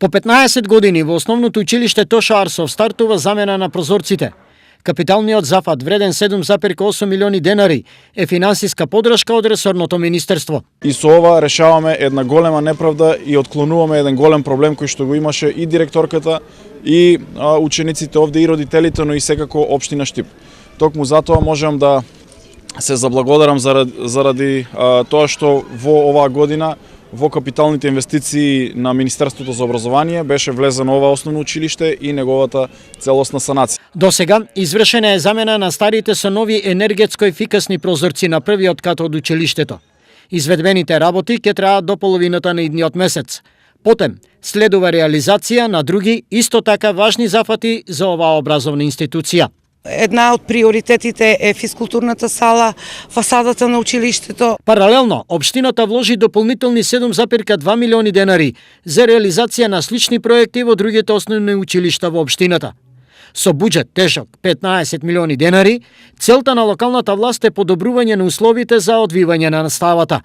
По 15 години во основното училиште Тоша Арсов стартува замена на прозорците. Капиталниот зафат, вреден 7,8 милиони денари, е финансиска подршка од ресорното министерство. И со ова решаваме една голема неправда и отклонуваме еден голем проблем кој што го имаше и директорката, и учениците овде, и родителите, но и секако општина Штип. Токму затоа можам да се заблагодарам заради тоа што во оваа година во капиталните инвестиции на Министерството за образование беше влезено ова основно училиште и неговата целосна санација. До сега извршена е замена на старите со нови енергетско ефикасни прозорци на првиот кат од училиштето. Изведбените работи ќе траат до половината на идниот месец. Потем следува реализација на други исто така важни зафати за оваа образовна институција. Една од приоритетите е физкултурната сала, фасадата на училиштето. Паралелно, општината вложи дополнителни 7,2 милиони денари за реализација на слични проекти во другите основни училишта во општината. Со буџет тежок 15 милиони денари, целта на локалната власт е подобрување на условите за одвивање на наставата.